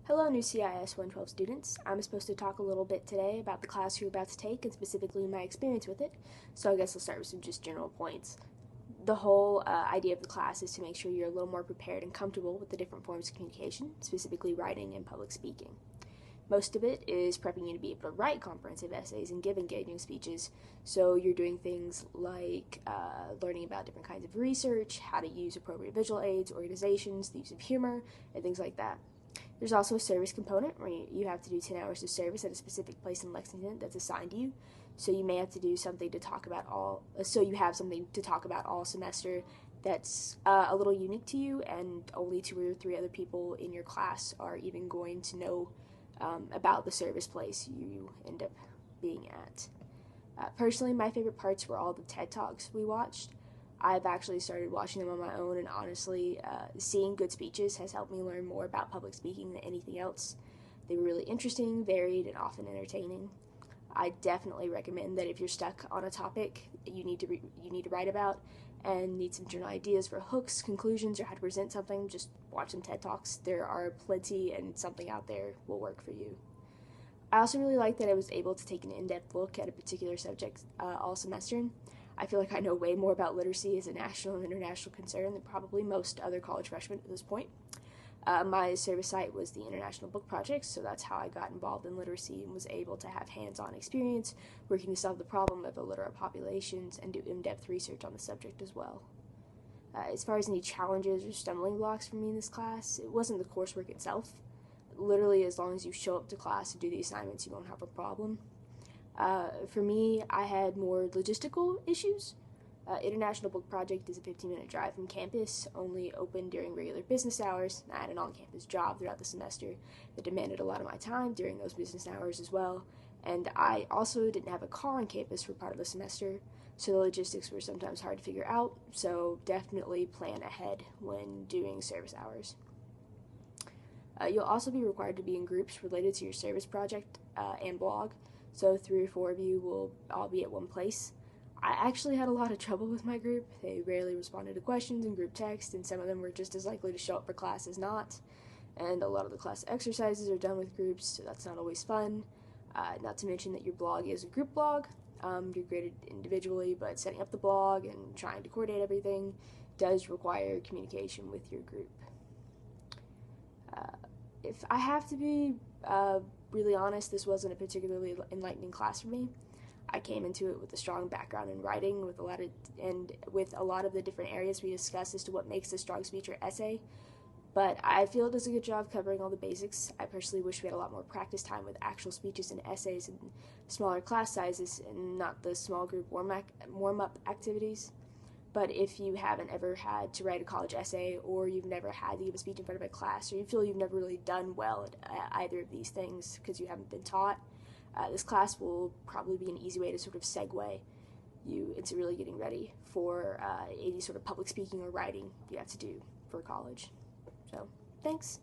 Hello, new CIS 112 students. I'm supposed to talk a little bit today about the class you're about to take and specifically my experience with it, so I guess I'll start with some just general points. The whole idea of the class is to make sure you're a little more prepared and comfortable with the different forms of communication, specifically writing and public speaking. Most of it is prepping you to be able to write comprehensive essays and give engaging speeches, so you're doing things like learning about different kinds of research, how to use appropriate visual aids, organizations, the use of humor, and things like that. There's also a service component where you have to do 10 hours of service at a specific place in Lexington that's assigned to you. So you may have to do something to talk about so you have something to talk about all semester that's a little unique to you, and only 2 or 3 other people in your class are even going to know about the service place you end up being at. Personally, my favorite parts were all the TED Talks we watched. I've actually started watching them on my own, and honestly, seeing good speeches has helped me learn more about public speaking than anything else. They were really interesting, varied, and often entertaining. I definitely recommend that if you're stuck on a topic you need to write about and need some general ideas for hooks, conclusions, or how to present something, just watch some TED Talks. There are plenty, and something out there will work for you. I also really like that I was able to take an in-depth look at a particular subject all semester. I feel like I know way more about literacy as a national and international concern than probably most other college freshmen at this point. My service site was the International Book Project, so that's how I got involved in literacy and was able to have hands-on experience working to solve the problem of illiterate populations and do in-depth research on the subject as well. As far as any challenges or stumbling blocks for me in this class, it wasn't the coursework itself. Literally, as long as you show up to class and do the assignments, you won't have a problem. For me, I had more logistical issues. International Book Project is a 15-minute drive from campus, only open during regular business hours. I had an on-campus job throughout the semester that demanded a lot of my time during those business hours as well, and I also didn't have a car on campus for part of the semester, so the logistics were sometimes hard to figure out, so definitely plan ahead when doing service hours. You'll also be required to be in groups related to your service project and blog, so 3 or 4 of you will all be at one place. I actually had a lot of trouble with my group. They rarely responded to questions in group text, and some of them were just as likely to show up for class as not. And a lot of the class exercises are done with groups, so that's not always fun. Not to mention that your blog is a group blog. You're graded individually, but setting up the blog and trying to coordinate everything does require communication with your group. If I have to be really honest, this wasn't a particularly enlightening class for me. I came into it with a strong background in writing, with a lot of the different areas we discussed as to what makes a strong speech or essay. But I feel it does a good job covering all the basics. I personally wish we had a lot more practice time with actual speeches and essays and smaller class sizes, and not the small group warm-up activities. But if you haven't ever had to write a college essay, or you've never had to give a speech in front of a class, or you feel you've never really done well at either of these things because you haven't been taught, this class will probably be an easy way to sort of segue you into really getting ready for any sort of public speaking or writing you have to do for college. So, thanks.